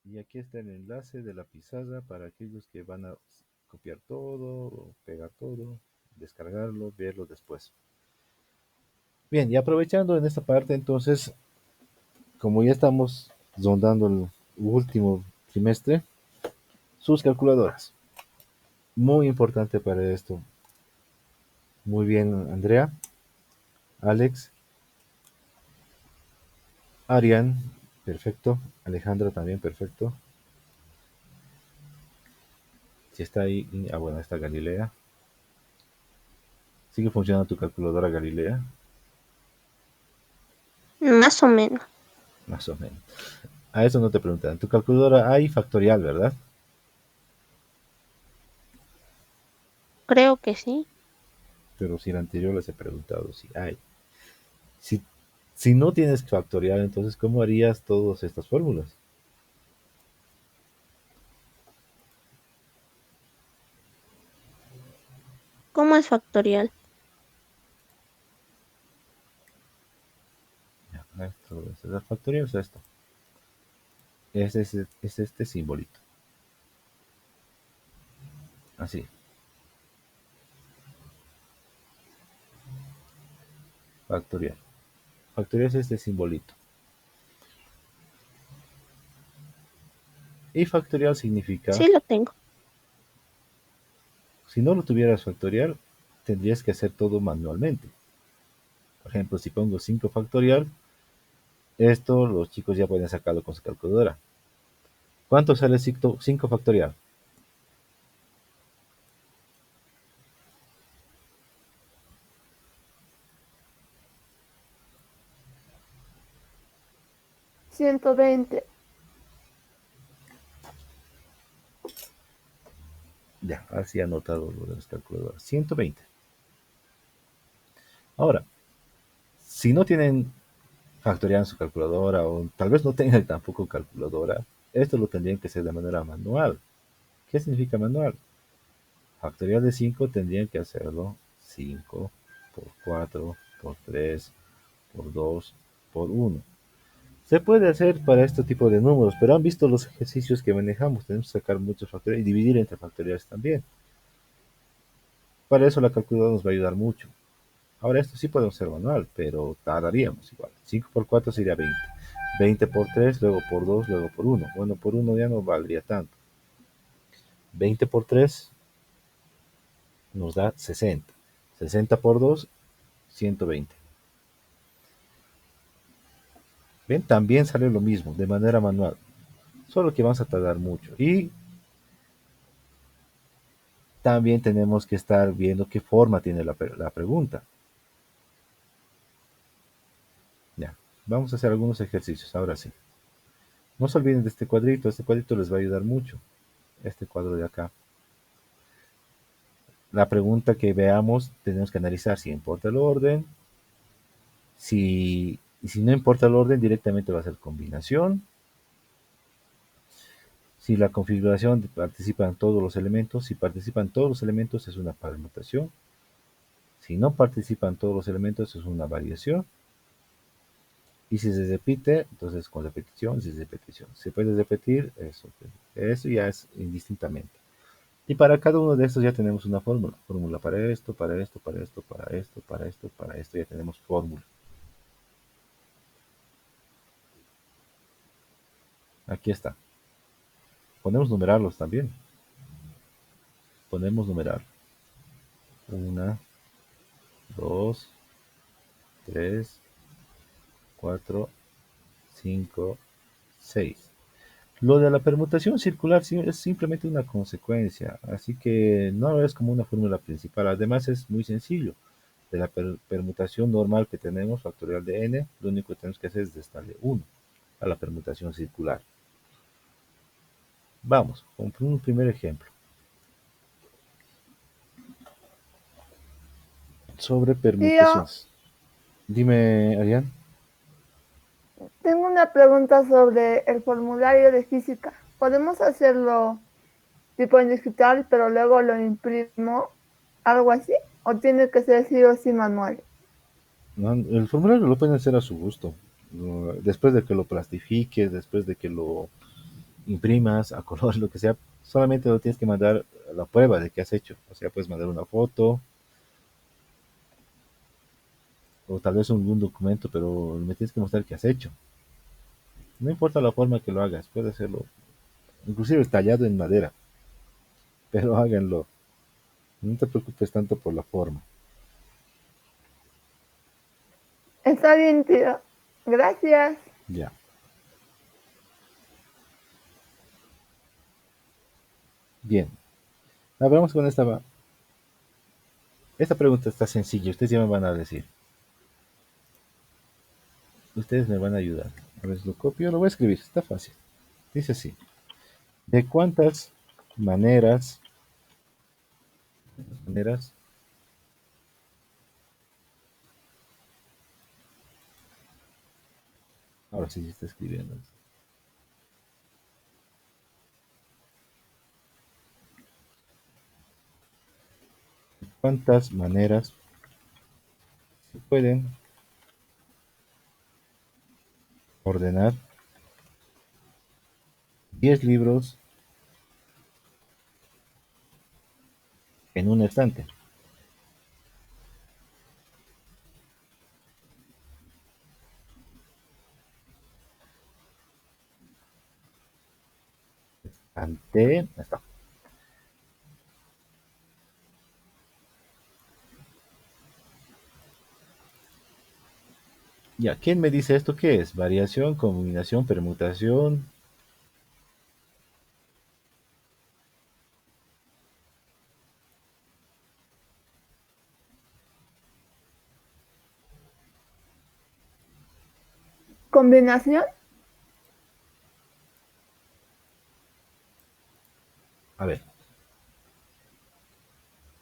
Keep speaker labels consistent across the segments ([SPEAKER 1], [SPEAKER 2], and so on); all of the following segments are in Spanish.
[SPEAKER 1] Y aquí está el enlace de la pizarra para aquellos que van a copiar todo, pegar todo, descargarlo, verlo después. Bien, y aprovechando en esta parte, entonces, como ya estamos rondando el último trimestre, sus calculadoras. Muy importante para esto. Muy bien, Andrea, Alex, Arián, perfecto. Alejandra también, perfecto. Si está ahí, bueno, está Galilea. ¿Sigue funcionando tu calculadora Galilea?
[SPEAKER 2] Más o menos.
[SPEAKER 1] Más o menos. A eso no te preguntan. Tu calculadora hay factorial, ¿verdad?
[SPEAKER 2] Creo que sí.
[SPEAKER 1] Pero si la anterior les he preguntado si hay. Si, si no tienes factorial, entonces, ¿cómo harías todas estas fórmulas?
[SPEAKER 2] ¿Cómo es factorial?
[SPEAKER 1] Ya, la factorial es esto. Es este simbolito. Así. Factorial. Factorial es este simbolito. Y factorial significa,
[SPEAKER 2] Sí lo tengo.
[SPEAKER 1] si no lo tuvieras factorial, tendrías que hacer todo manualmente. Por ejemplo, si pongo 5 factorial, esto los chicos ya pueden sacarlo con su calculadora. ¿Cuánto sale 5 factorial?
[SPEAKER 3] Ciento veinte.
[SPEAKER 1] Ya, así anotado lo de las calculadoras. 120. Ahora, si no tienen factorial en su calculadora o tal vez no tengan tampoco calculadora, esto lo tendrían que hacer de manera manual. ¿Qué significa manual? Factorial de 5 tendrían que hacerlo 5 por 4 por 3 por 2 por 1. Se puede hacer para este tipo de números, pero han visto los ejercicios que manejamos. Tenemos que sacar muchos factoriales y dividir entre factoriales también. Para eso la calculadora nos va a ayudar mucho. Ahora esto sí podemos hacer manual, pero tardaríamos igual. 5 por 4 sería 20. 20 por 3, luego por 2, luego por 1. Bueno, por 1 ya no valdría tanto. 20 por 3 nos da 60. 60 por 2, 120. ¿Ven? También sale lo mismo, de manera manual. Solo que vamos a tardar mucho. Y también tenemos que estar viendo qué forma tiene la pregunta. Ya, vamos a hacer algunos ejercicios, ahora sí. No se olviden de este cuadrito les va a ayudar mucho. Este cuadro de acá. La pregunta que veamos, tenemos que analizar si importa el orden, y si no importa el orden, directamente va a ser combinación. Si la configuración participan todos los elementos, si participan todos los elementos es una permutación. Si no participan todos los elementos es una variación. Y si se repite, entonces con repetición, si es repetición. Se puede repetir, eso ya es indistintamente. Y para cada uno de estos ya tenemos una fórmula. Fórmula para esto, para esto, para esto, para esto, para esto, para esto, ya tenemos fórmula. Aquí está. Podemos numerarlos también. Podemos numerar. Una, dos, tres, cuatro, cinco, seis. Lo de la permutación circular es simplemente una consecuencia, así que no lo es como una fórmula principal. Además es muy sencillo. De la permutación normal que tenemos, factorial de n, lo único que tenemos que hacer es restarle 1 a la permutación circular. Vamos, con un primer ejemplo. Sobre
[SPEAKER 3] Tío,
[SPEAKER 1] permutaciones. Dime, Arián.
[SPEAKER 3] tengo una pregunta sobre el formulario de física. ¿Podemos hacerlo tipo en digital, pero luego lo imprimo? ¿Algo así? ¿O tiene que ser sí o sí manual?
[SPEAKER 1] No, el formulario lo pueden hacer a su gusto. Después de que lo plastifiques, después de que lo imprimas a color, lo que sea, solamente lo tienes que mandar la prueba de que has hecho. O sea, puedes mandar una foto o tal vez un documento, pero me tienes que mostrar que has hecho. No importa la forma que lo hagas, puede hacerlo, inclusive tallado en madera, pero háganlo. No te preocupes tanto por la forma.
[SPEAKER 3] Está bien, tío. Gracias.
[SPEAKER 1] Ya. Bien. Ahora vamos con esta. Esta pregunta está sencilla. Ustedes ya me van a decir. Ustedes me van a ayudar. A ver, lo copio, lo voy a escribir. Está fácil. Dice así. ¿De cuántas maneras, maneras, ahora sí está escribiendo. ¿Cuántas maneras se pueden ordenar 10 libros en un estante? Ante, está. Ya, ¿quién me dice esto qué es? Variación, combinación, permutación.
[SPEAKER 3] ¿Combinación?
[SPEAKER 1] A ver,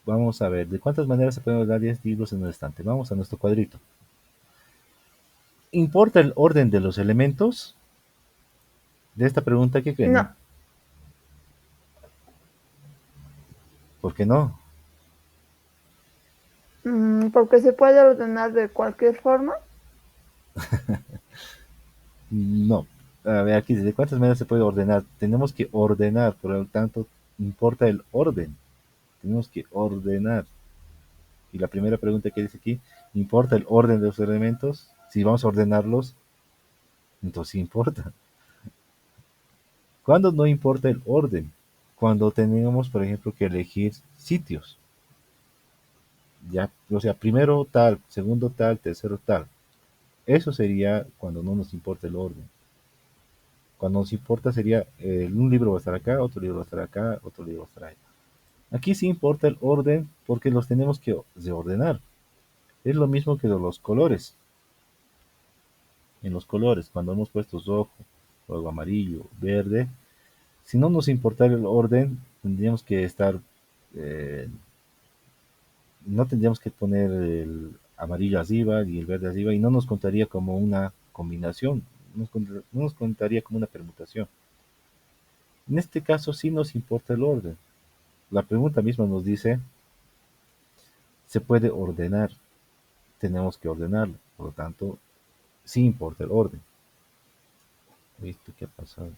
[SPEAKER 1] vamos a ver, ¿de cuántas maneras se pueden ordenar 10 libros en un estante? Vamos a nuestro cuadrito. ¿Importa el orden de los elementos de esta pregunta? ¿Qué creen?
[SPEAKER 3] No.
[SPEAKER 1] ¿Por qué no?
[SPEAKER 3] Porque se puede ordenar de cualquier forma.
[SPEAKER 1] No. A ver, aquí, ¿de cuántas maneras se puede ordenar? Tenemos que ordenar, por lo tanto, importa el orden. Tenemos que ordenar. Y la primera pregunta que dice aquí, ¿importa el orden de los elementos? Si vamos a ordenarlos, entonces sí importa. ¿Cuándo no importa el orden? Cuando tenemos, por ejemplo, que elegir sitios. Ya, o sea, primero tal, segundo tal, tercero tal. Eso sería cuando no nos importa el orden. Cuando nos importa sería un libro va a estar acá, otro libro va a estar acá, otro libro va a estar allá. Aquí sí importa el orden porque los tenemos que ordenar. Es lo mismo que de los colores. En los colores, cuando hemos puesto rojo, luego amarillo, verde, si no nos importara el orden, tendríamos que estar, eh, no tendríamos que poner el amarillo arriba y el verde arriba y no nos contaría como una combinación, no nos contaría como una permutación. En este caso sí nos importa el orden. La pregunta misma nos dice, se puede ordenar, tenemos que ordenarlo, por lo tanto, sí importa el orden. ¿Visto qué ha pasado?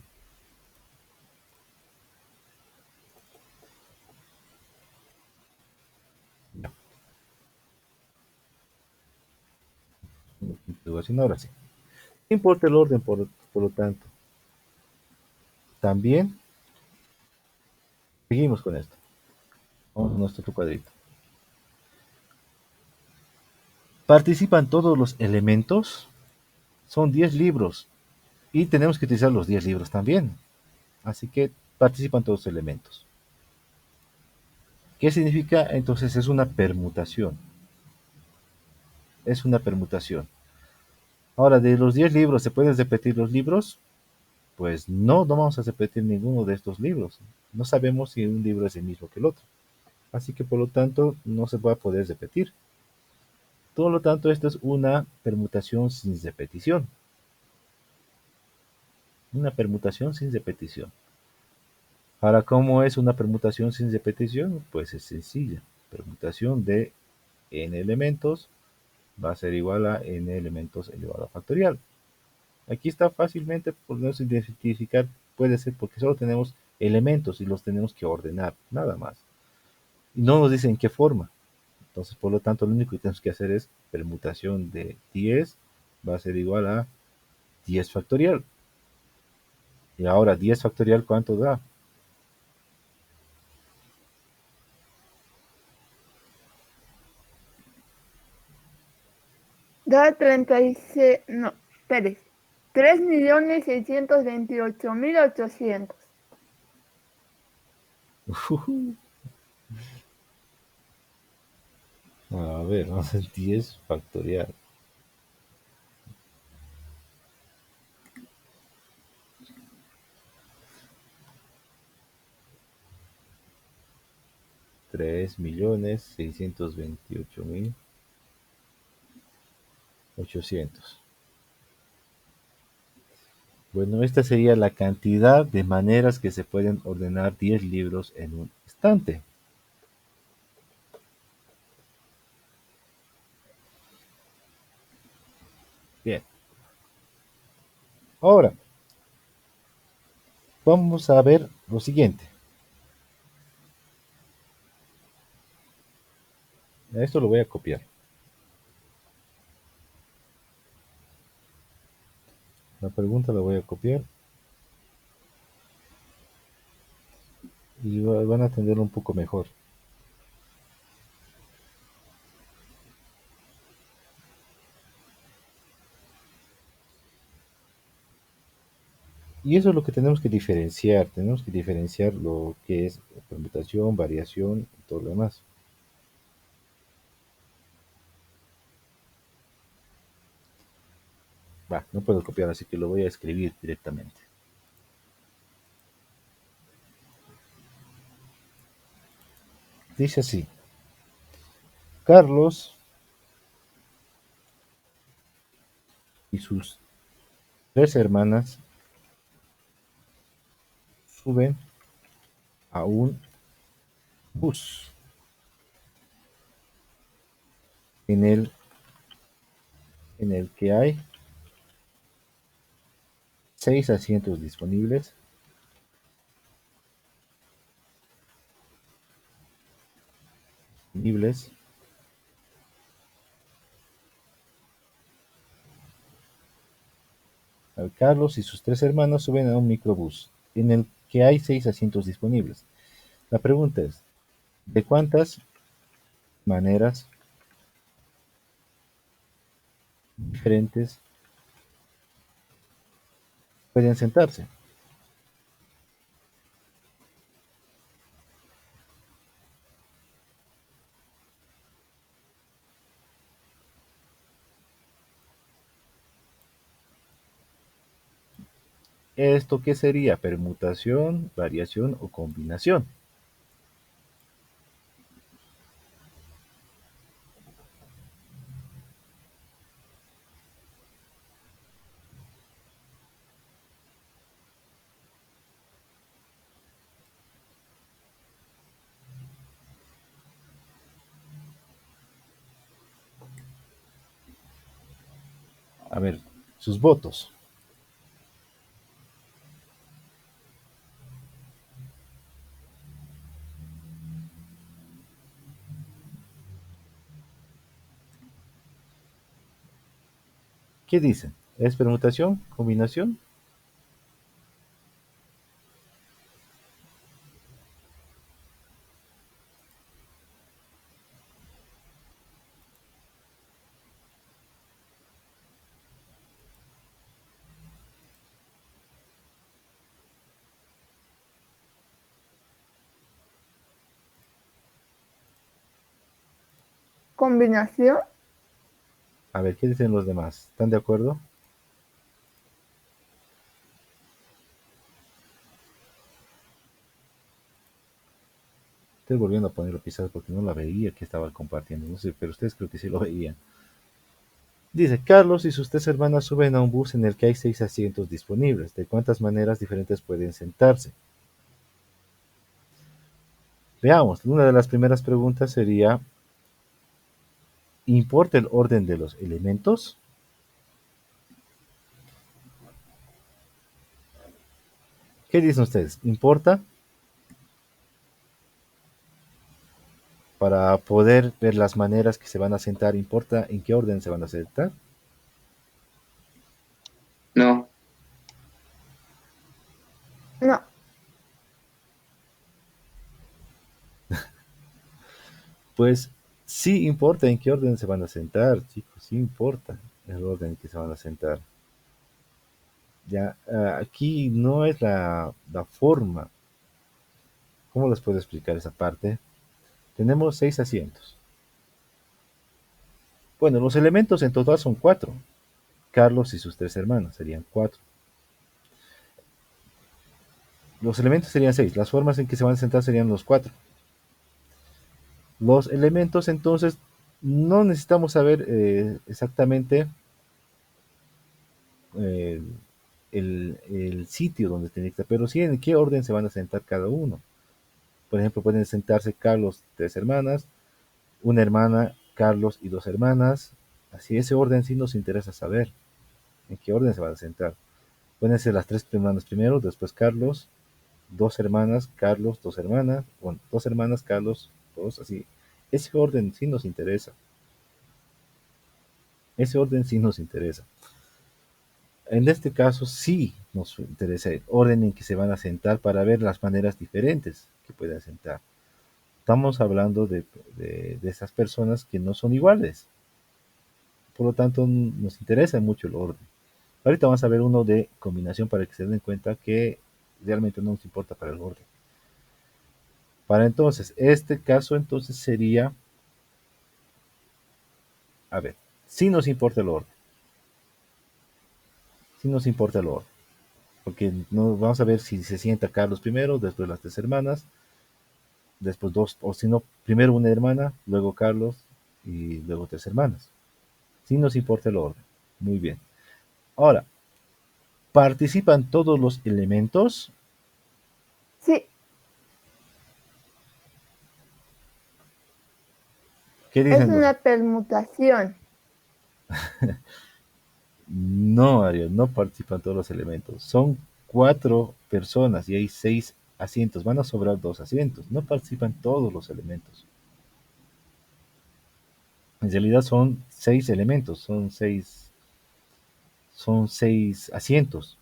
[SPEAKER 1] Ya, interrogación ahora sí. Importa el orden, por lo tanto. También seguimos con esto. Vamos a nuestro cuadrito. Participan todos los elementos. Son 10 libros. Y tenemos que utilizar los 10 libros también. Así que participan todos los elementos. ¿Qué significa? Entonces es una permutación. Es una permutación. Ahora, de los 10 libros, ¿se pueden repetir los libros? Pues no, no vamos a repetir ninguno de estos libros. No sabemos si un libro es el mismo que el otro. Así que por lo tanto no se va a poder repetir. Por lo tanto, esto es una permutación sin repetición. Una permutación sin repetición. Ahora, ¿cómo es una permutación sin repetición? Pues es sencilla. Permutación de n elementos va a ser igual a n elementos elevado a factorial. Aquí está fácilmente podemos identificar puede ser porque solo tenemos elementos y los tenemos que ordenar, nada más. Y no nos dicen en qué forma. Entonces, por lo tanto, lo único que tenemos que hacer es permutación de 10 va a ser igual a 10 factorial. Y ahora 10 factorial, ¿cuánto da?
[SPEAKER 3] Da 36, no, espere, 3.628.800.
[SPEAKER 1] A ver, vamos a hacer 10 factorial. Tres millones 628.800. Bueno, esta sería la cantidad de maneras que se pueden ordenar 10 libros en un estante. Bien. Ahora, vamos a ver lo siguiente. Esto lo voy a copiar. La pregunta la voy a copiar y van a entenderlo un poco mejor. Y eso es lo que tenemos que diferenciar. Tenemos que diferenciar lo que es permutación, variación y todo lo demás. Va, no puedo copiar, así que lo voy a escribir directamente. Dice así. Carlos y sus tres hermanas suben a un bus en el que hay 6 asientos disponibles. Carlos y sus tres hermanos suben a un microbús en el que hay 6 asientos disponibles. La pregunta es, ¿de cuántas maneras diferentes pueden sentarse? ¿Esto qué sería? ¿Permutación, variación o combinación? A ver, sus votos. ¿Qué dicen? ¿Es permutación, combinación?
[SPEAKER 3] Combinación.
[SPEAKER 1] A ver, ¿qué dicen los demás? ¿Están de acuerdo? Estoy volviendo a ponerlo quizás porque no la veía que estaba compartiendo, no sé, pero ustedes creo que sí lo veían. Dice, Carlos y sus tres hermanas suben a un bus en el que hay 6 asientos disponibles. ¿De cuántas maneras diferentes pueden sentarse? Veamos, una de las primeras preguntas sería, ¿importa el orden de los elementos? ¿Qué dicen ustedes? ¿Importa? Para poder ver las maneras que se van a sentar, ¿importa en qué orden se van a sentar?
[SPEAKER 4] No,
[SPEAKER 3] No,
[SPEAKER 1] Pues sí importa en qué orden se van a sentar, chicos, sí importa el orden en que se van a sentar. Ya, aquí no es la forma. ¿Cómo les puedo explicar esa parte? Tenemos 6 asientos. Bueno, los elementos en total son cuatro. Carlos y sus tres hermanas serían cuatro. Los elementos serían seis. Las formas en que se van a sentar serían los cuatro. Los elementos, entonces, no necesitamos saber exactamente eh, el sitio donde tiene que estar, pero sí en qué orden se van a sentar cada uno. Por ejemplo, pueden sentarse Carlos, tres hermanas, una hermana, Carlos y dos hermanas. Así, ese orden sí nos interesa saber en qué orden se van a sentar. Pueden ser las tres hermanas primero, después Carlos, dos hermanas, Carlos, dos hermanas, bueno, dos hermanas, Carlos, dos, así. Ese orden sí nos interesa. Ese orden sí nos interesa. En este caso sí nos interesa el orden en que se van a sentar para ver las maneras diferentes que pueden sentar. Estamos hablando de esas personas que no son iguales. Por lo tanto, nos interesa mucho el orden. Ahorita vamos a ver uno de combinación para que se den cuenta que realmente no nos importa para el orden. Para entonces, este caso entonces sería, a ver, sí nos importa el orden. Sí nos importa el orden. Porque no, vamos a ver si se sienta Carlos primero, después las tres hermanas, después dos, o si no, primero una hermana, luego Carlos y luego tres hermanas. Sí nos importa el orden. Muy bien. Ahora, ¿participan todos los elementos?
[SPEAKER 3] sí,
[SPEAKER 1] ¿Qué
[SPEAKER 3] es
[SPEAKER 1] dicen los?
[SPEAKER 3] una permutación.
[SPEAKER 1] No, Ariel, no participan todos los elementos. Son cuatro personas y hay 6 asientos. Van a sobrar 2 asientos. No participan todos los elementos. En realidad son 6 elementos, son seis asientos.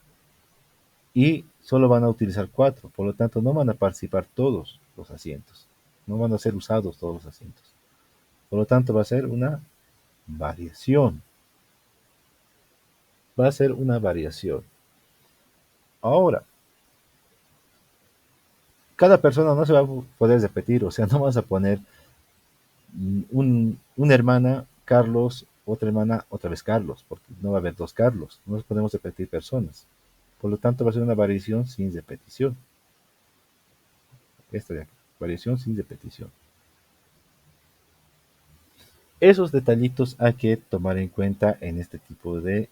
[SPEAKER 1] Y solo van a utilizar cuatro. Por lo tanto, no van a participar todos los asientos. No van a ser usados todos los asientos. Por lo tanto, va a ser una variación. Va a ser una variación. Ahora, cada persona no se va a poder repetir, o sea, no vas a poner una hermana, Carlos, otra hermana, otra vez Carlos, porque no va a haber dos Carlos, no podemos repetir personas. Por lo tanto, va a ser una variación sin repetición. Esta de aquí, variación sin repetición. Esos detallitos hay que tomar en cuenta en este tipo de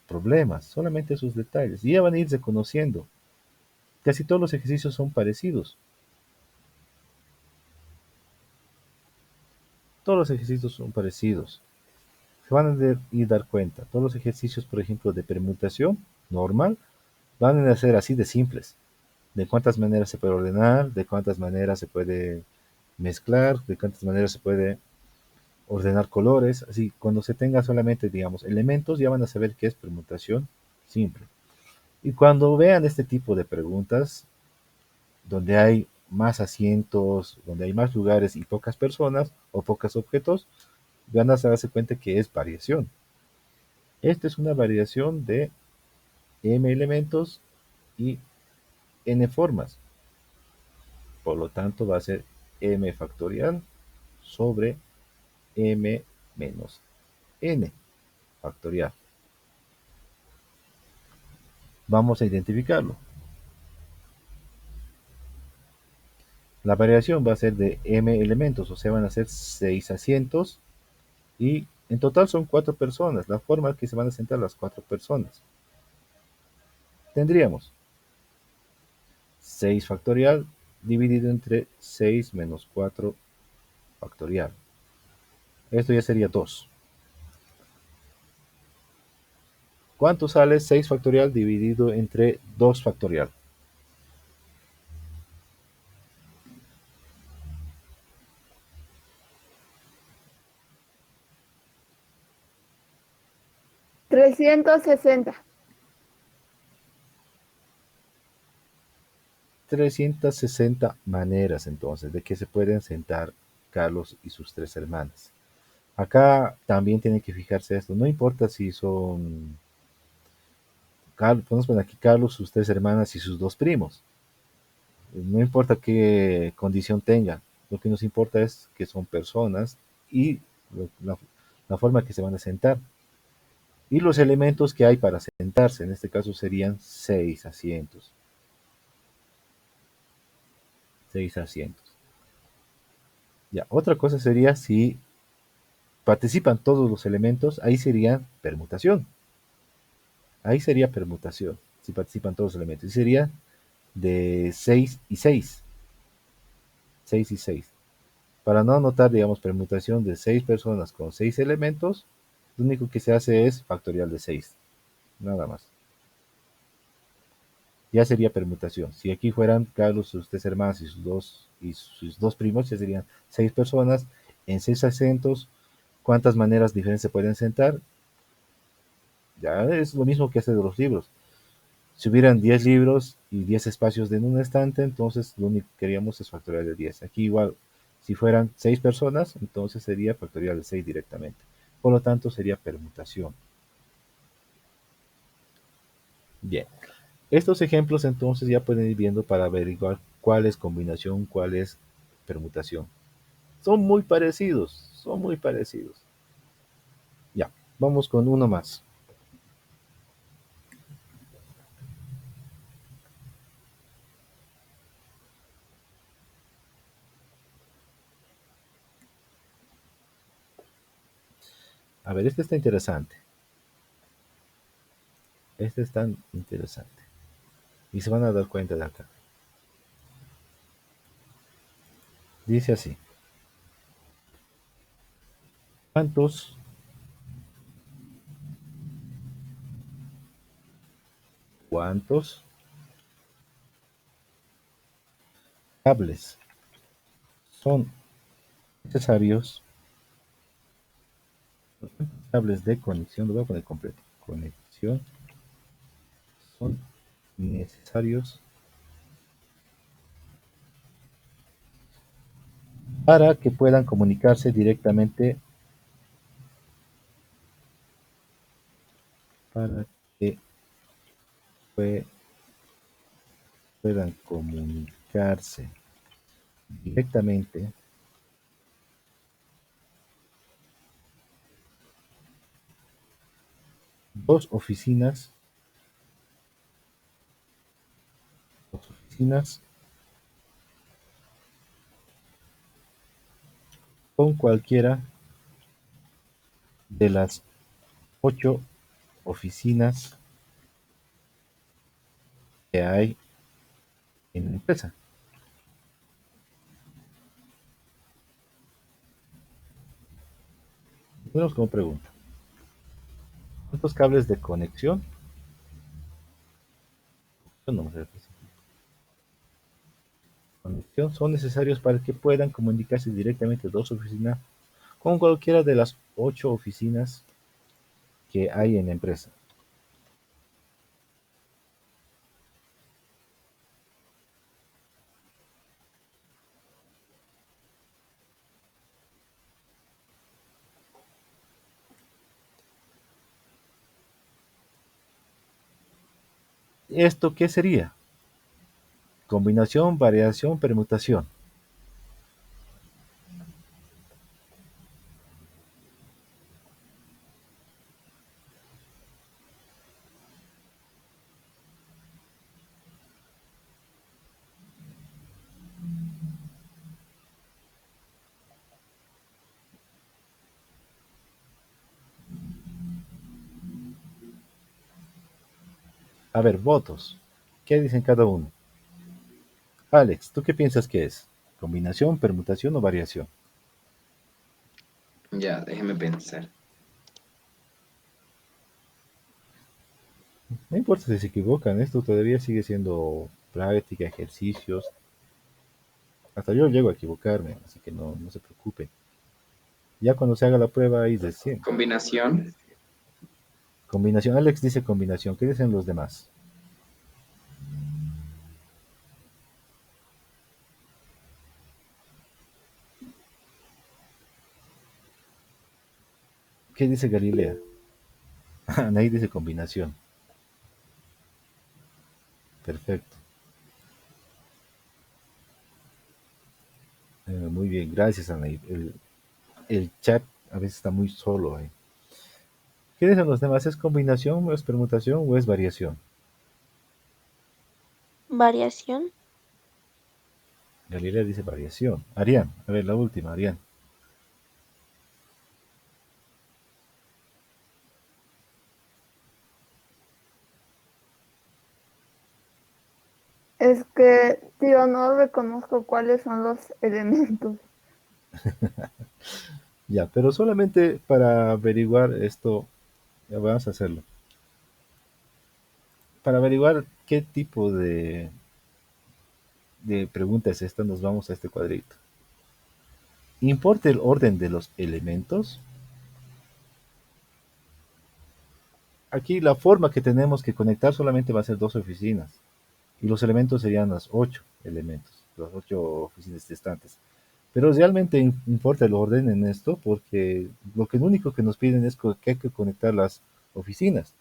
[SPEAKER 1] problemas, solamente esos detalles. Y ya van a ir reconociendo. Casi todos los ejercicios son parecidos. Todos los ejercicios son parecidos. Se van a ir dar cuenta. Todos los ejercicios, por ejemplo, de permutación normal, van a ser así de simples. De cuántas maneras se puede ordenar, de cuántas maneras se puede mezclar, de cuántas maneras se puede ordenar colores. Así, cuando se tenga solamente, digamos, elementos, ya van a saber qué es permutación simple. Y cuando vean este tipo de preguntas, donde hay más asientos, donde hay más lugares y pocas personas o pocos objetos, van a darse cuenta que es variación. Esta es una variación de m elementos y n formas. Por lo tanto, va a ser m factorial sobre m menos n factorial. Vamos a identificarlo. La variación va a ser de m elementos, o sea, van a ser 6 asientos y en total son 4 personas. La forma que se van a sentar las 4 personas. Tendríamos 6 factorial dividido entre 6 menos 4 factorial. Esto ya sería 2. ¿Cuánto sale 6 factorial dividido entre 2 factorial?
[SPEAKER 3] 360.
[SPEAKER 1] 360 maneras entonces de que se pueden sentar Carlos y sus tres hermanas. Acá también tienen que fijarse esto, no importa si son, podemos poner aquí Carlos, sus tres hermanas y sus dos primos, no importa qué condición tengan, lo que nos importa es que son personas y la forma que se van a sentar. Y los elementos que hay para sentarse, en este caso serían 6 asientos. 6 asientos. Ya, otra cosa sería si participan todos los elementos, ahí sería permutación. Ahí sería permutación, si participan todos los elementos. Y sería de 6 y 6. 6 y 6. Para no anotar, digamos, permutación de 6 personas con 6 elementos, lo único que se hace es factorial de 6. Nada más. Ya sería permutación. Si aquí fueran Carlos, sus tres hermanas y sus dos primos, ya serían 6 personas en 6 asientos. ¿Cuántas maneras diferentes se pueden sentar? Ya es lo mismo que hace de los libros. Si hubieran 10 libros y 10 espacios en un estante, entonces lo único que queríamos es factorial de 10. Aquí igual, si fueran 6 personas, entonces sería factorial de 6 directamente. Por lo tanto, sería permutación. Bien. Estos ejemplos entonces ya pueden ir viendo para averiguar cuál es combinación, cuál es permutación. Son muy parecidos, son muy parecidos. Ya, vamos con uno más. A ver, este está interesante. Este es tan interesante. Y se van a dar cuenta de acá. Dice así. ¿Cuántos cuántos cables son necesarios? Cables de conexión, lo voy a poner completo. Conexión son necesarios para que puedan comunicarse directamente, para que puedan comunicarse directamente dos oficinas con cualquiera de las 8 oficinas que hay en la empresa. Tenemos como pregunta, ¿cuántos cables de conexión? No, conexión son necesarios para que puedan comunicarse directamente dos oficinas con cualquiera de las 8 oficinas que hay en la empresa. ¿Esto qué sería? Combinación, variación, permutación. A ver, votos. ¿Qué dicen cada uno? Alex, ¿tú qué piensas que es? ¿Combinación, permutación o variación?
[SPEAKER 4] Ya, déjeme pensar.
[SPEAKER 1] No importa si se equivocan, esto todavía sigue siendo práctica, ejercicios. Hasta yo llego a equivocarme, así que no se preocupen. Ya cuando se haga la prueba ahí recién.
[SPEAKER 4] Combinación.
[SPEAKER 1] Combinación. Alex dice combinación. ¿Qué dicen los demás? ¿Qué dice Galilea? Anaí dice combinación. Perfecto. Muy bien, gracias Anaí. El chat a veces está muy solo ahí. ¿Qué dicen los demás? ¿Es combinación o es permutación o es variación?
[SPEAKER 2] Variación.
[SPEAKER 1] Galilea dice variación. Arián, a ver, la última, Arián.
[SPEAKER 3] Es que, tío, no reconozco cuáles son los elementos.
[SPEAKER 1] Ya, pero solamente para averiguar esto, ya vamos a hacerlo. Para averiguar qué tipo de pregunta es esta, nos vamos a este cuadrito. ¿Importa el orden de los elementos? Aquí la forma que tenemos que conectar solamente va a ser dos oficinas. Y los elementos serían los 8 elementos, las 8 oficinas distantes. Pero realmente importa el orden en esto porque lo único que nos piden es que hay que conectar las oficinas.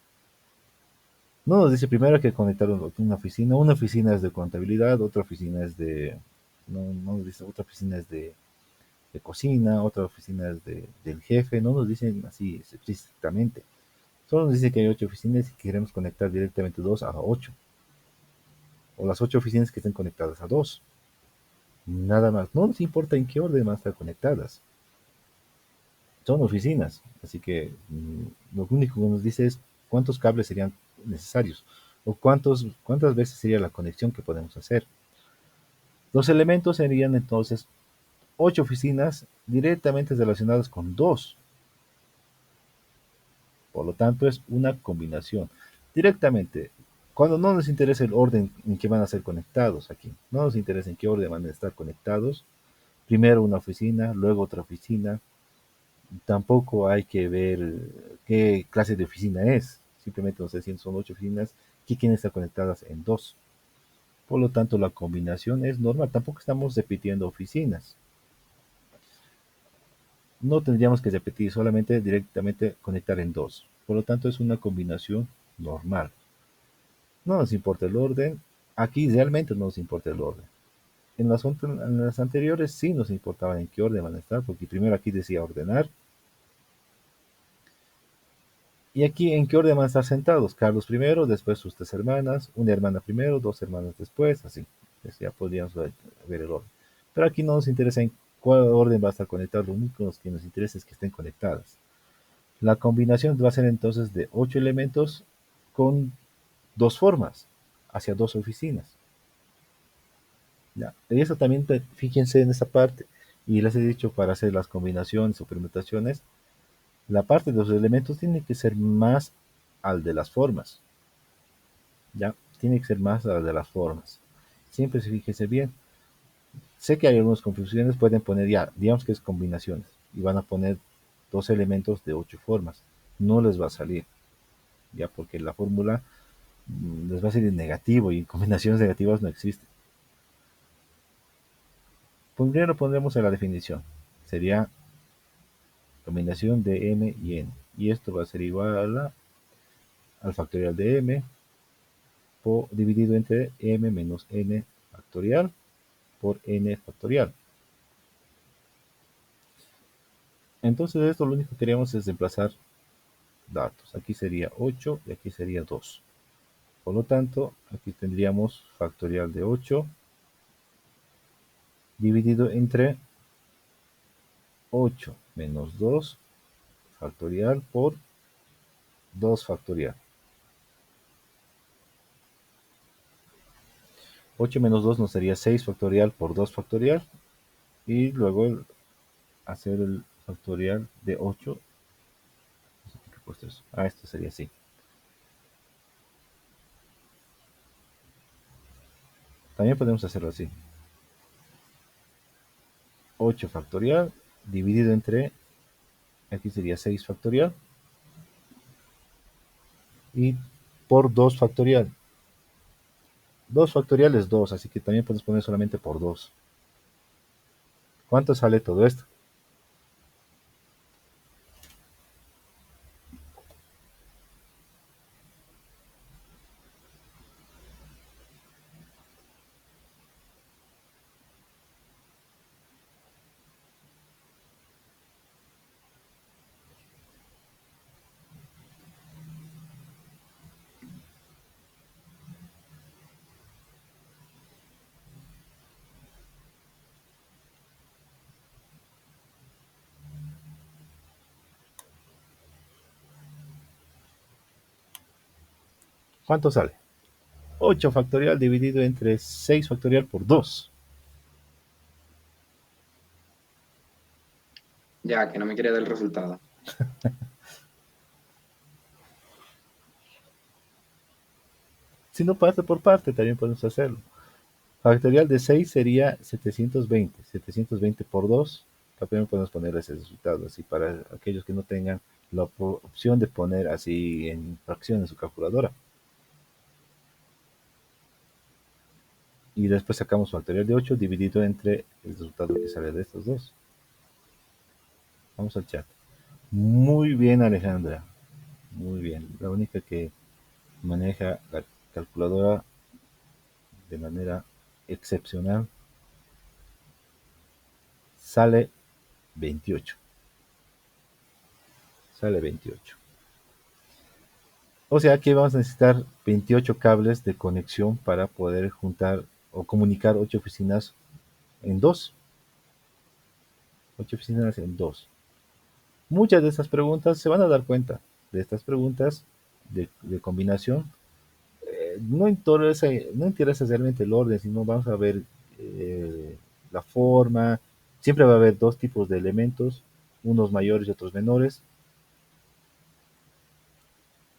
[SPEAKER 1] No nos dice primero que conectar una oficina es de contabilidad, otra oficina es de, no nos dice, otra oficina es de cocina, otra oficina es del jefe, no nos dicen así explícitamente. Solo nos dice que hay 8 oficinas y queremos conectar directamente 2 a 8, o las 8 oficinas que estén conectadas a 2. Nada más. No nos importa en qué orden van a estar conectadas. Son oficinas. Así que lo único que nos dice es cuántos cables serían necesarios o cuántas veces sería la conexión que podemos hacer. Los elementos serían entonces 8 oficinas directamente relacionadas con 2. Por lo tanto, es una combinación. Directamente, cuando no nos interesa el orden en que van a ser conectados aquí, no nos interesa en qué orden van a estar conectados, primero una oficina, luego otra oficina. Tampoco hay que ver qué clase de oficina es. Simplemente nos decían son 8 oficinas que quieren estar conectadas en 2. Por lo tanto, la combinación es normal. Tampoco estamos repitiendo oficinas. No tendríamos que repetir, solamente directamente conectar en 2. Por lo tanto, es una combinación normal. No nos importa el orden. Aquí realmente no nos importa el orden. En las anteriores sí nos importaba en qué orden van a estar, porque primero aquí decía ordenar. Y aquí en qué orden van a estar sentados. Carlos primero, después sus 3 hermanas, una hermana primero, 2 hermanas después, así. Ya podríamos ver el orden. Pero aquí no nos interesa en cuál orden va a estar conectado, lo único que nos interesa es que estén conectadas. La combinación va a ser entonces de 8 elementos con 2 formas, hacia 2 oficinas. ¿Ya? Y eso también, fíjense en esa parte, y les he dicho para hacer las combinaciones o permutaciones, la parte de los elementos tiene que ser más al de las formas. ¿Ya? Tiene que ser más al de las formas. Siempre se fíjese bien. Sé que hay algunas confusiones, pueden poner ya, digamos que es combinaciones, y van a poner 2 elementos de 8 formas. No les va a salir, ya porque la fórmula les va a salir negativo y combinaciones negativas no existen. Primero pondremos en la definición. Sería combinación de m y n. Y esto va a ser igual al factorial de m dividido entre m menos n factorial por n factorial. Entonces esto lo único que queríamos es reemplazar datos. Aquí sería 8 y aquí sería 2. Por lo tanto, aquí tendríamos factorial de 8 dividido entre 8 menos 2 factorial por 2 factorial. 8 menos 2 nos sería 6 factorial por 2 factorial. Y luego hacer el factorial de 8. ¿Qué he puesto eso? Esto sería así. También podemos hacerlo así. 8 factorial dividido entre, aquí sería 6 factorial, y por 2 factorial. 2 factorial es 2, así que también puedes poner solamente por 2. ¿Cuánto sale todo esto? ¿Cuánto sale? 8 factorial dividido entre 6 factorial por 2.
[SPEAKER 4] Ya, que no me quiere dar el resultado.
[SPEAKER 1] Si no parte por parte, también podemos hacerlo. Factorial de 6 sería 720. 720 por 2. También podemos poner ese resultado, así para aquellos que no tengan la opción de poner así en fracción en su calculadora. Y después sacamos factorial de 8 dividido entre el resultado que sale de estos dos. Vamos al chat. Muy bien, Alejandra. Muy bien. La única que maneja la calculadora de manera excepcional sale 28. Sale 28. O sea que vamos a necesitar 28 cables de conexión para poder juntar o comunicar 8 oficinas en 2. 8 oficinas en 2. Muchas de estas preguntas se van a dar cuenta de estas preguntas de combinación. No interesa realmente el orden, sino vamos a ver la forma. Siempre va a haber dos tipos de elementos, unos mayores y otros menores.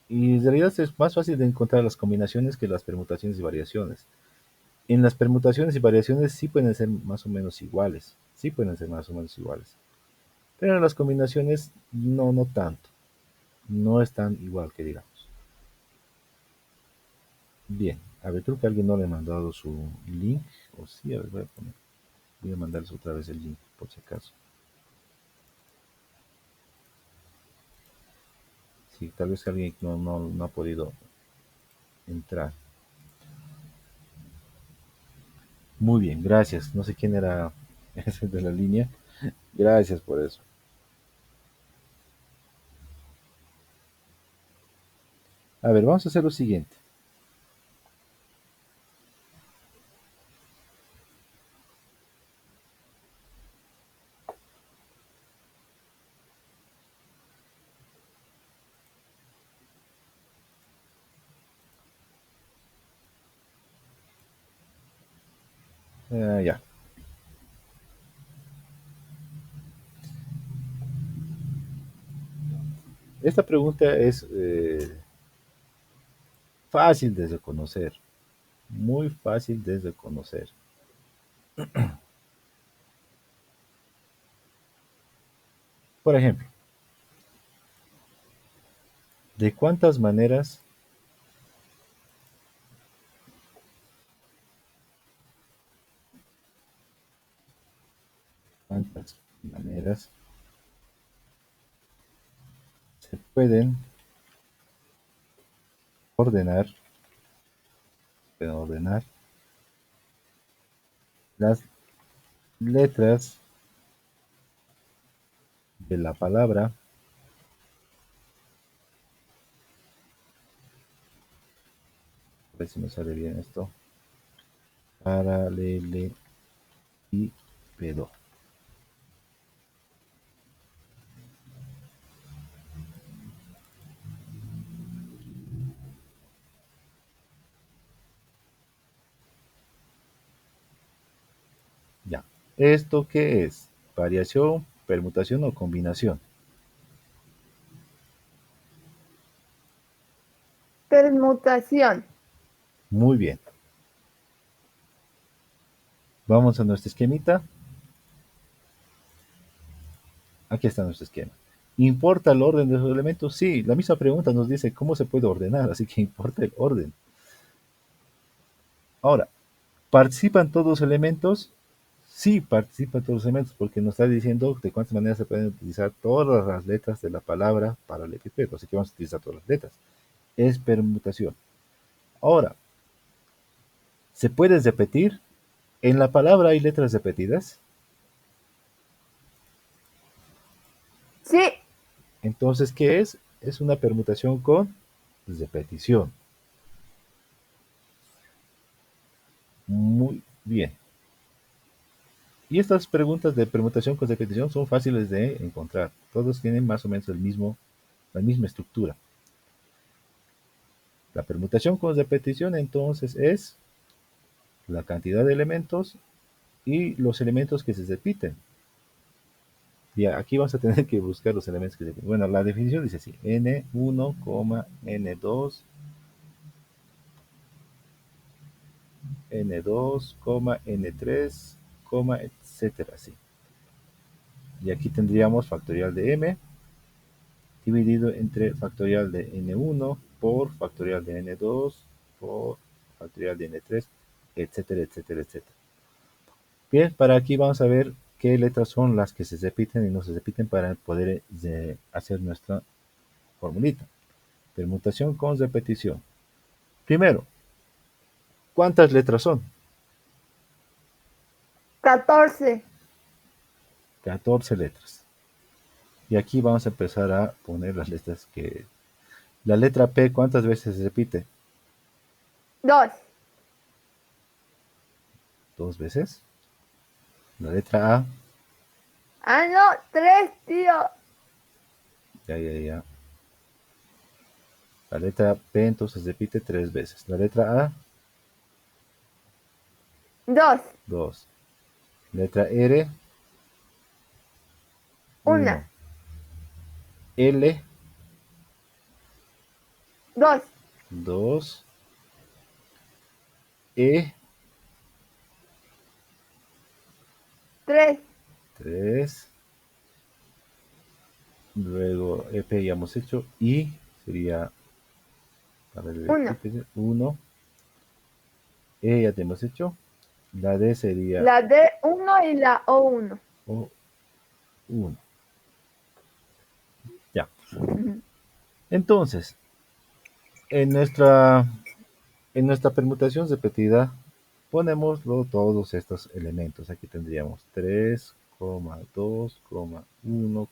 [SPEAKER 1] Y en realidad es más fácil de encontrar las combinaciones que las permutaciones y variaciones. En las permutaciones y variaciones sí pueden ser más o menos iguales. Sí pueden ser más o menos iguales. Pero en las combinaciones no tanto. No es tan igual que digamos. Bien, a ver, creo que alguien no le ha mandado su link. O sí, a ver, voy a mandarles otra vez el link, por si acaso. Sí, tal vez alguien no ha podido entrar. Muy bien, gracias. No sé quién era ese de la línea. Gracias por eso. A ver, vamos a hacer lo siguiente. Ya. Esta pregunta es fácil de reconocer. Muy fácil de reconocer. Por ejemplo, ¿de cuántas maneras se pueden ordenar, las letras de la palabra, a ver si me sale bien esto, paralelepipedo? Ya. ¿Esto qué es? ¿Variación, permutación o combinación?
[SPEAKER 3] Permutación.
[SPEAKER 1] Muy bien. Vamos a nuestro esquemita. Aquí está nuestro esquema. ¿Importa el orden de los elementos? Sí, la misma pregunta nos dice cómo se puede ordenar, así que importa el orden. Ahora, ¿participan todos los elementos? Sí, participan todos los elementos, porque nos está diciendo de cuántas maneras se pueden utilizar todas las letras de la palabra para el epíteto, así que vamos a utilizar todas las letras. Es permutación. Ahora, ¿se puede repetir? ¿En la palabra hay letras repetidas?
[SPEAKER 3] Sí,
[SPEAKER 1] Entonces, ¿qué es? Es una permutación con repetición. Muy bien. Y estas preguntas de permutación con repetición son fáciles de encontrar. Todos tienen más o menos la misma estructura. La permutación con repetición entonces es la cantidad de elementos y los elementos que se repiten. Y aquí vamos a tener que buscar los elementos que se repiten. Bueno, la definición dice así: n1, n2, n2, n3, etcétera, así. Y aquí tendríamos factorial de m dividido entre factorial de n1 por factorial de n2 por factorial de n3, etcétera, etcétera, etcétera. Bien, para aquí vamos a ver qué letras son las que se repiten y no se repiten para poder hacer nuestra formulita. Permutación con repetición. Primero, ¿cuántas letras son?
[SPEAKER 3] 14.
[SPEAKER 1] 14 letras. Y aquí vamos a empezar a poner las letras que... La letra P, ¿cuántas veces se repite?
[SPEAKER 3] 2.
[SPEAKER 1] 2 veces. La letra A,
[SPEAKER 3] Ah, no, 3, tío.
[SPEAKER 1] ya. La letra P entonces se repite 3 veces. La letra A,
[SPEAKER 3] 2.
[SPEAKER 1] 2. Letra R,
[SPEAKER 3] 1.
[SPEAKER 1] 1. L,
[SPEAKER 3] 2.
[SPEAKER 1] 2. E,
[SPEAKER 3] 3.
[SPEAKER 1] 3. Luego EP ya hemos hecho. I sería para el
[SPEAKER 3] 1.
[SPEAKER 1] 1. E ya te hemos hecho. La D sería
[SPEAKER 3] La D1 y la O1.
[SPEAKER 1] O, 1. Ya. Entonces, en nuestra, en nuestra permutación repetida, ponemos todos estos elementos. Aquí tendríamos 3, 2, 1,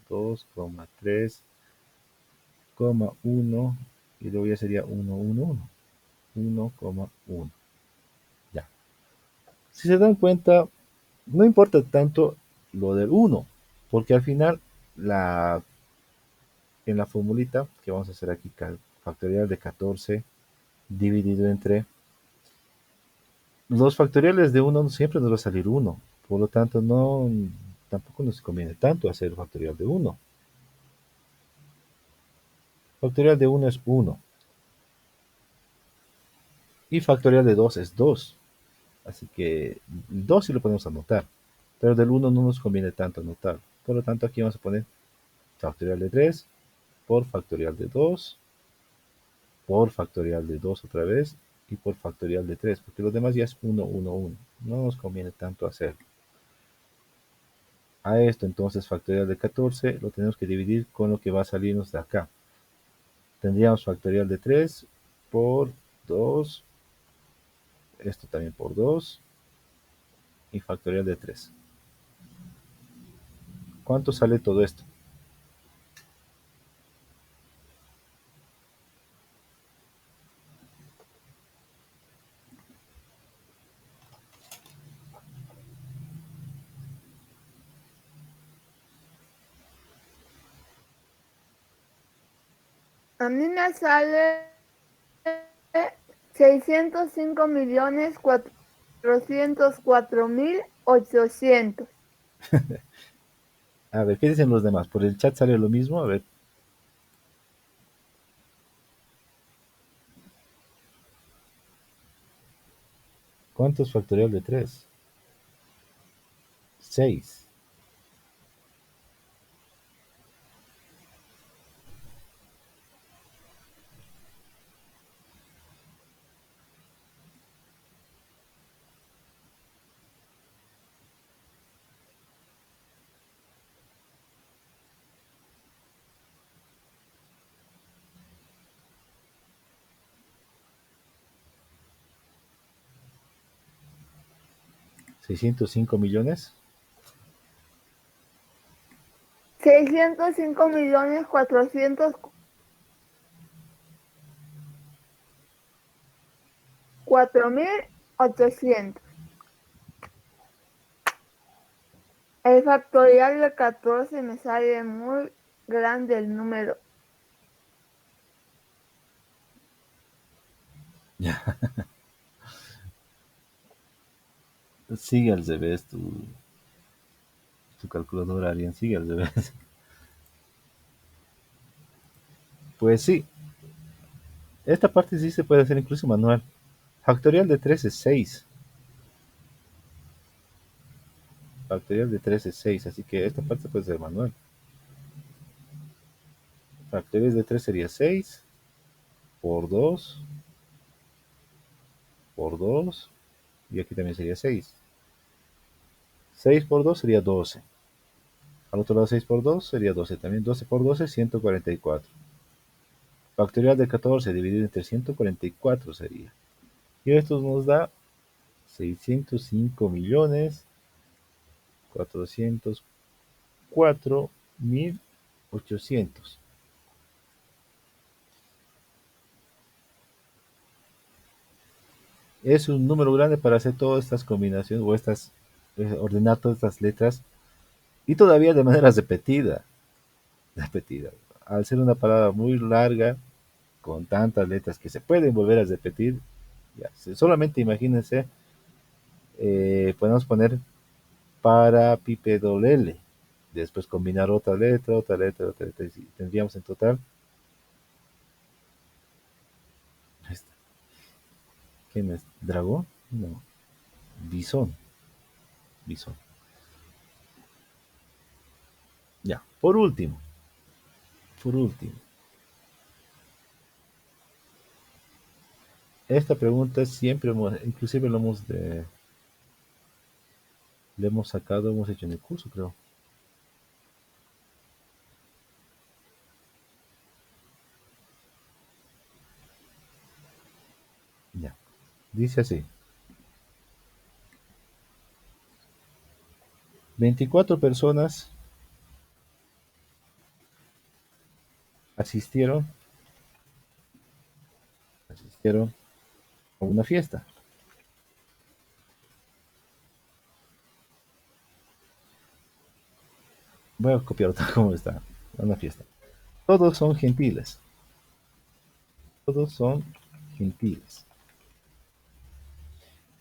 [SPEAKER 1] 2, 3, 1, y luego ya sería 1, 1, 1. 1, 1. Ya. Si se dan cuenta, no importa tanto lo del 1, porque al final en la formulita que vamos a hacer aquí, factorial de 14 dividido entre los factoriales de 1 siempre nos va a salir 1, por lo tanto tampoco nos conviene tanto hacer factorial de 1. Factorial de 1 es 1 y factorial de 2 es 2, así que 2 sí lo podemos anotar, pero del 1 no nos conviene tanto anotar, por lo tanto aquí vamos a poner factorial de 3 por factorial de 2 por factorial de 2 otra vez y por factorial de 3, porque los demás ya es 1, 1, 1. No nos conviene tanto hacerlo. A esto entonces factorial de 14 lo tenemos que dividir con lo que va a salirnos de acá. Tendríamos factorial de 3 por 2, esto también por 2 y factorial de 3. ¿Cuánto sale todo esto?
[SPEAKER 3] A mí me sale 605.404.800.
[SPEAKER 1] A ver, ¿qué dicen los demás? ¿Por el chat sale lo mismo? A ver. ¿Cuánto es factorial de 3? 6. 605 millones.
[SPEAKER 3] 605.404.800. El factorial de 14 me sale muy grande el número.
[SPEAKER 1] Sigue al revés tu calculadora, Arián, sigue al revés. Pues sí, esta parte sí se puede hacer incluso manual. Factorial de 3 es 6. Factorial de 3 es 6, así que esta parte puede ser manual. Factorial de 3 sería 6 por 2 por 2 y aquí también sería 6. 6 por 2 sería 12. Al otro lado 6 por 2 sería 12 también. 12 por 12 144. Factorial de 14 dividido entre 144 sería. Y esto nos da 605.404.800. Es un número grande para hacer todas estas combinaciones o ordenar todas estas letras y todavía de manera repetida. Repetida. Al ser una palabra muy larga, con tantas letras que se pueden volver a repetir, ya, solamente imagínense, podemos poner parapipedolele, después combinar otra letra, otra letra, otra letra, y tendríamos en total, este, ¿quién es? ¿Dragón? No, bisón, bisón. Ya, por último, esta pregunta siempre inclusive le hemos sacado, hemos hecho en el curso, creo. Ya, dice así: 24 personas asistieron, asistieron a una fiesta. Voy a copiar otra como está, a una fiesta. Todos son gentiles. Todos son gentiles.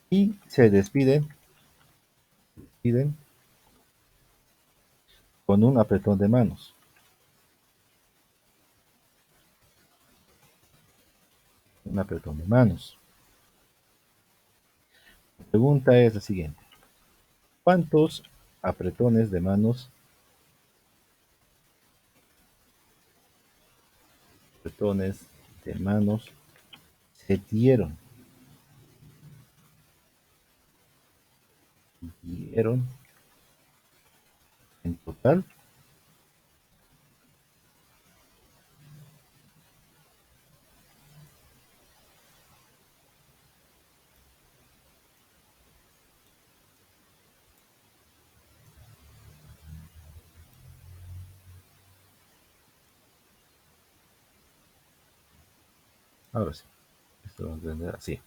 [SPEAKER 1] Y se despiden con un apretón de manos. Un apretón de manos. La pregunta es la siguiente: ¿cuántos apretones de manos, apretones de manos se dieron en total? Ahora sí, esto lo vamos a entender así.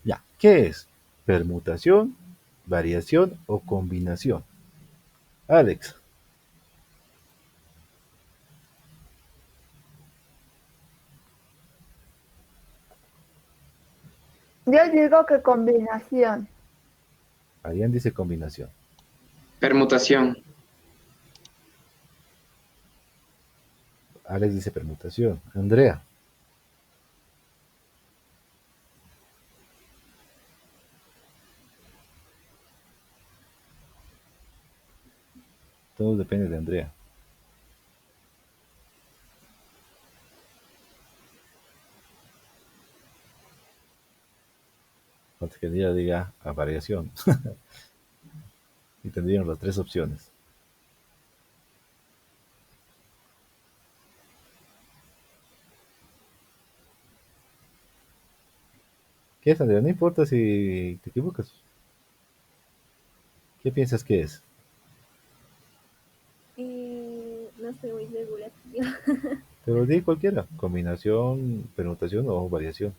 [SPEAKER 1] Ya, ¿qué es? ¿Permutación, variación o combinación? Alex.
[SPEAKER 3] Yo digo que combinación.
[SPEAKER 1] Arián dice combinación.
[SPEAKER 4] Permutación.
[SPEAKER 1] Alex dice permutación. Andrea. Todo depende de Andrea. Falta que ella diga a variación. Y tendríamos las tres opciones. ¿Qué es, Andrea? No importa si te equivocas. ¿Qué piensas que es?
[SPEAKER 5] No estoy muy segura.
[SPEAKER 1] Pero di cualquiera. Combinación, permutación o variación.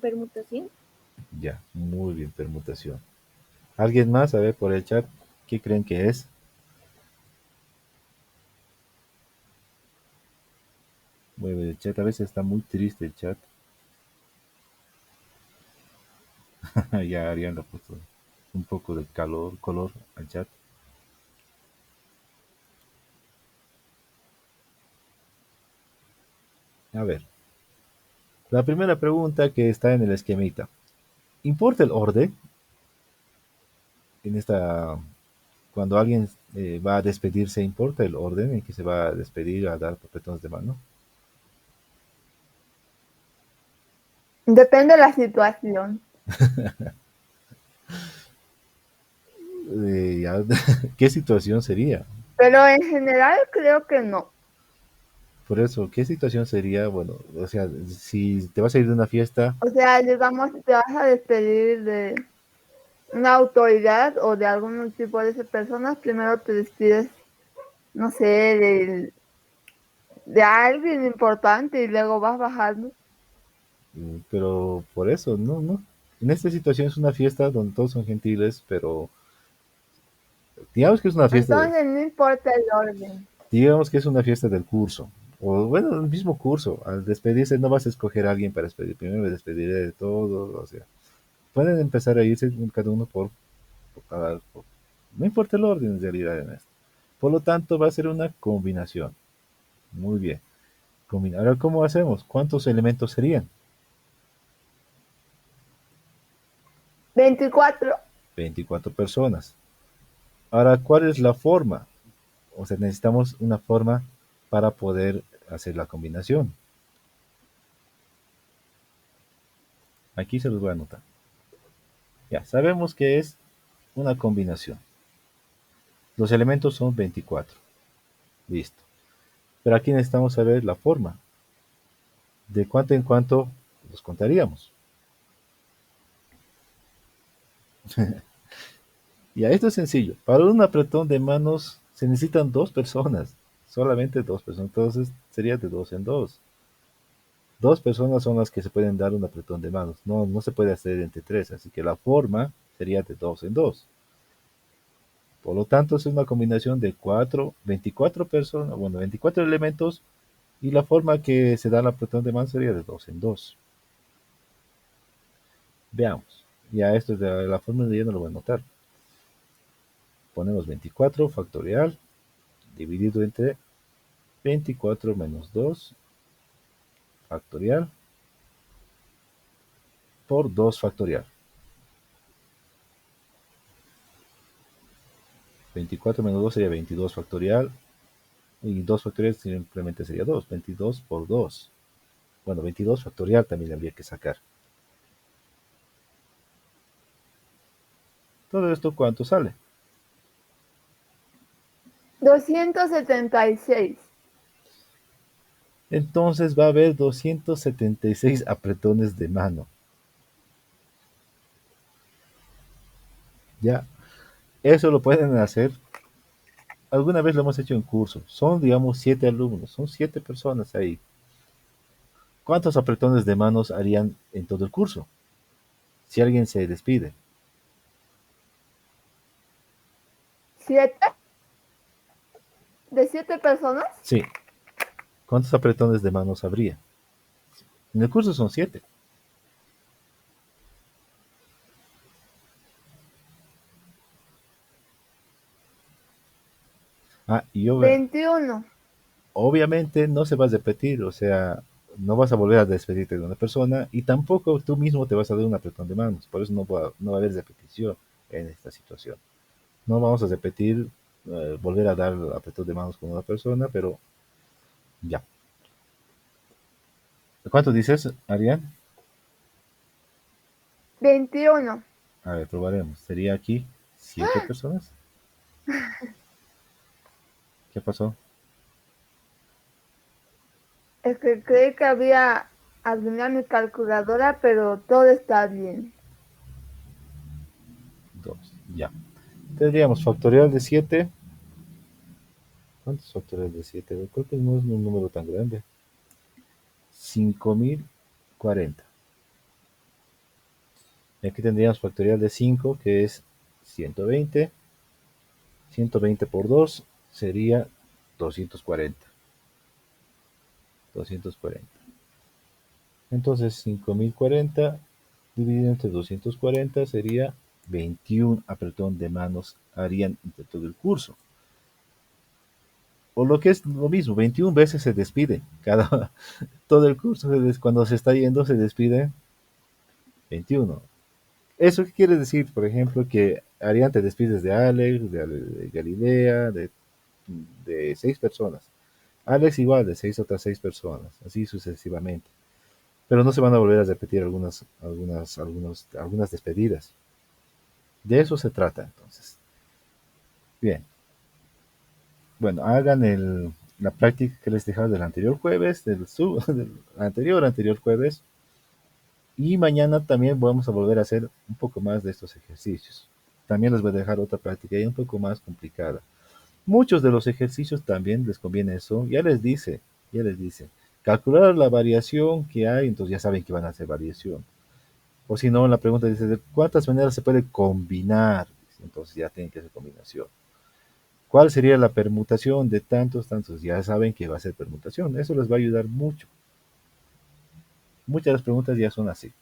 [SPEAKER 5] Permutación.
[SPEAKER 1] Ya, muy bien, permutación. ¿Alguien más? A ver, por el chat, ¿qué creen que es? Muy bien, el chat a veces está muy triste el chat. Ya Arián le ha puesto un poco de calor, color al chat. A ver, la primera pregunta que está en el esquemita. ¿Importa el orden? En esta, cuando alguien va a despedirse, ¿importa el orden en que se va a despedir, a dar apretones de mano?
[SPEAKER 3] Depende de la situación.
[SPEAKER 1] Ya, ¿qué situación sería?
[SPEAKER 3] Pero en general creo que no.
[SPEAKER 1] Por eso, ¿qué situación sería? Bueno, o sea, si te vas a ir de una fiesta,
[SPEAKER 3] O sea, digamos, si te vas a despedir de una autoridad o de algún tipo de esas personas, primero te despides, no sé, de alguien importante y luego vas bajando.
[SPEAKER 1] pero por eso, no, no. En esta situación es una fiesta donde todos son gentiles, pero digamos que es una fiesta,
[SPEAKER 3] Entonces no importa el orden.
[SPEAKER 1] digamos que es una fiesta del curso, o bueno, el mismo curso. Al despedirse no vas a escoger a alguien para despedir, primero me despediré de todos, o sea, pueden empezar a irse cada uno no importa el orden en realidad en esto. Por lo tanto, va a ser una combinación. Muy bien. Ahora, ¿cómo hacemos? ¿Cuántos elementos serían?
[SPEAKER 3] 24.
[SPEAKER 1] 24 personas. Ahora, ¿cuál es la forma? O sea, necesitamos una forma para poder hacer la combinación. Aquí se los voy a anotar. Ya, sabemos que es una combinación. Los elementos son 24. Listo. Pero aquí necesitamos saber la forma. De cuánto en cuánto los contaríamos. Ya, esto es sencillo. Para un apretón de manos se necesitan dos personas. Solamente dos personas. Entonces sería de dos en dos. Dos personas son las que se pueden dar un apretón de manos. No, no se puede hacer entre tres. Así que la forma sería de dos en dos. Por lo tanto, es una combinación de 24 personas, bueno, 24 elementos, y la forma que se da el apretón de mano sería de dos en dos. Veamos. Ya esto de la fórmula ya no lo voy a anotar. Ponemos 24 factorial dividido entre 24 menos 2 factorial por 2 factorial. 24 menos 2 sería 22 factorial y 2 factorial simplemente sería 2. 22 por 2. Bueno, 22 factorial también habría que sacar. Todo esto, ¿cuánto sale?
[SPEAKER 3] 276.
[SPEAKER 1] Entonces va a haber 276 apretones de mano. Ya, eso lo pueden hacer. Alguna vez lo hemos hecho en curso. Son, digamos, 7 alumnos. Son 7 personas ahí. ¿Cuántos apretones de manos harían en todo el curso? Si alguien se despide.
[SPEAKER 3] ¿7? ¿De 7 personas?
[SPEAKER 1] Sí. ¿Cuántos apretones de manos habría? En el curso son 7. Ah, y
[SPEAKER 3] 21.
[SPEAKER 1] obviamente no se va a repetir, o sea, no vas a volver a despedirte de una persona y tampoco tú mismo te vas a dar un apretón de manos. Por eso no va a haber repetición en esta situación. No vamos a repetir, volver a dar apretón de manos con una persona, pero ya. ¿Cuánto dices, Arián?
[SPEAKER 3] 21.
[SPEAKER 1] A ver, probaremos. ¿Sería aquí 7 personas? ¿Qué pasó?
[SPEAKER 3] Es que creí que había alinear mi calculadora, pero todo está bien.
[SPEAKER 1] 2, ya. Tendríamos factorial de 7. ¿Cuántos factoriales de 7? Creo que no es un número tan grande. 5040. Y aquí tendríamos factorial de 5, que es 120. 120 por 2 sería 240. 240. Entonces 5040 dividido entre 240 sería 21 apretón de manos harían entre todo el curso. O lo que es lo mismo, 21 veces se despide. Todo el curso, cuando se está yendo, se despide 21. ¿Eso qué quiere decir? Por ejemplo, que Arián te despides de Alex, de Galilea, de 6 personas. Alex igual, de otras 6 personas, así sucesivamente. Pero no se van a volver a repetir algunas despedidas. De eso se trata, entonces. Bien. Bueno, hagan la práctica que les dejaba del anterior jueves, del anterior jueves. Y mañana también vamos a volver a hacer un poco más de estos ejercicios. También les voy a dejar otra práctica y un poco más complicada. Muchos de los ejercicios también les conviene eso. Ya les dice. Calcular la variación que hay, entonces ya saben que van a hacer variación. O si no, la pregunta dice, ¿de cuántas maneras se puede combinar? Entonces ya tienen que hacer combinación. ¿Cuál sería la permutación de tantos? Ya saben que va a ser permutación. Eso les va a ayudar mucho. Muchas de las preguntas ya son así.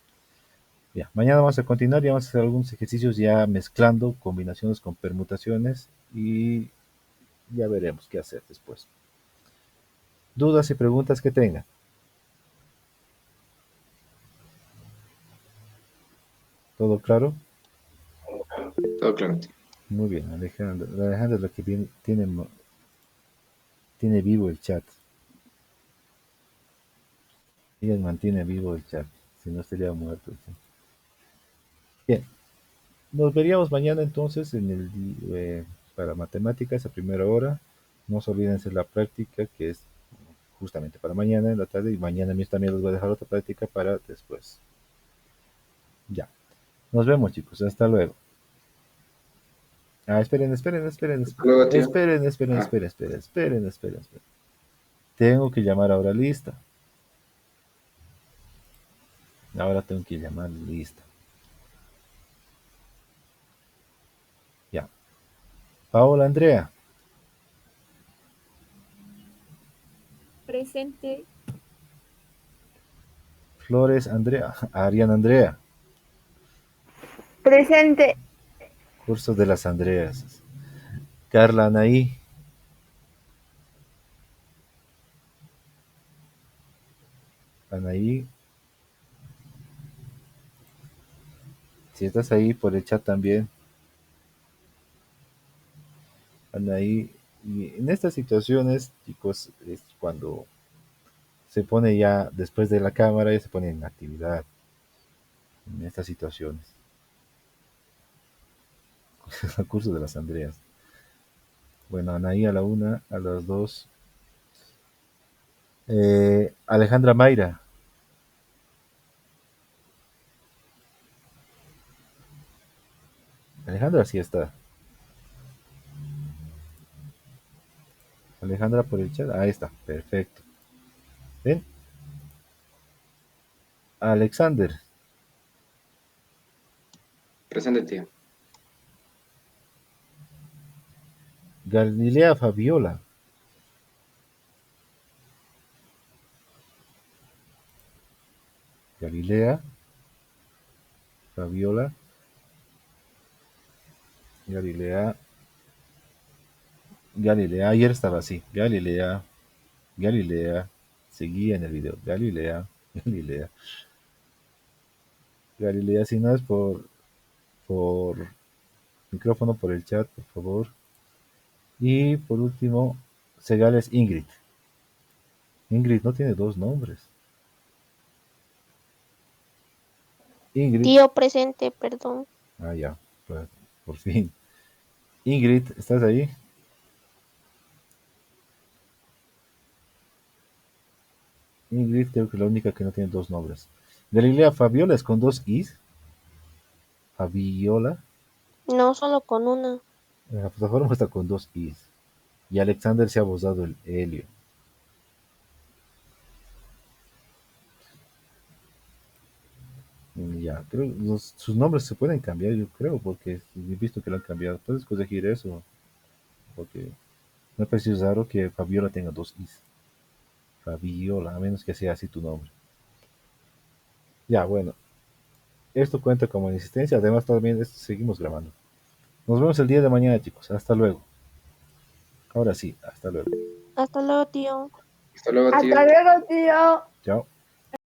[SPEAKER 1] Ya, mañana vamos a continuar y vamos a hacer algunos ejercicios ya mezclando combinaciones con permutaciones y ya veremos qué hacer después. ¿Dudas y preguntas que tengan? ¿Todo claro?
[SPEAKER 4] Todo claro.
[SPEAKER 1] Muy bien, Alejandra. Alejandra es la que tiene vivo el chat. Ella mantiene vivo el chat, si no estaría muerto. ¿Sí? Bien, nos veríamos mañana entonces para matemáticas a primera hora. No se olviden hacer la práctica que es justamente para mañana en la tarde y mañana mismo también les voy a dejar otra práctica para después. Ya, nos vemos chicos, hasta luego. Esperen.
[SPEAKER 4] Hasta luego, tío. Ah,
[SPEAKER 1] Esperen. Tengo que llamar ahora a lista. Ahora tengo que llamar lista. Ya. Paola Andrea.
[SPEAKER 5] Presente.
[SPEAKER 1] Flores Andrea. Ariana Andrea.
[SPEAKER 3] Presente.
[SPEAKER 1] Curso de las Andreas. Carla Anaí. Anaí. Si estás ahí por el chat también. Anaí. Y en estas situaciones, chicos, es cuando se pone ya después de la cámara y se pone en actividad. En estas situaciones. El curso de las Andreas. Bueno, Anaí a la 1, a las 2. Alejandra Mayra. Alejandra sí está. Alejandra por el chat. Ahí está. Perfecto. ¿Ven? Alexander.
[SPEAKER 4] presente, tío.
[SPEAKER 1] Galilea Fabiola. Galilea Fabiola. Galilea. Ayer estaba así. Galilea. Seguía en el video. Galilea. Si no es por micrófono, por el chat, por favor. Y por último, Segales Ingrid. Ingrid no tiene dos nombres. Ingrid.
[SPEAKER 2] Tío presente, perdón.
[SPEAKER 1] Ya, pues, por fin. Ingrid, ¿estás ahí? Ingrid creo que es la única que no tiene dos nombres. Galilea Fabiola es con dos is. Fabiola.
[SPEAKER 2] No, solo con una.
[SPEAKER 1] En la plataforma está con dos is. Y Alexander se ha borrado el helio. Ya, creo que sus nombres se pueden cambiar, yo creo, porque he visto que lo han cambiado. ¿Puedes corregir eso? Porque me parece raro que Fabiola tenga dos is. Fabiola, a menos que sea así tu nombre. Ya, bueno. Esto cuenta como insistencia. Además, también seguimos grabando. Nos vemos el día de mañana, chicos. Hasta luego. Ahora sí, hasta luego.
[SPEAKER 2] Hasta luego, tío.
[SPEAKER 4] Hasta luego, tío.
[SPEAKER 3] Hasta luego, tío.
[SPEAKER 1] Chao.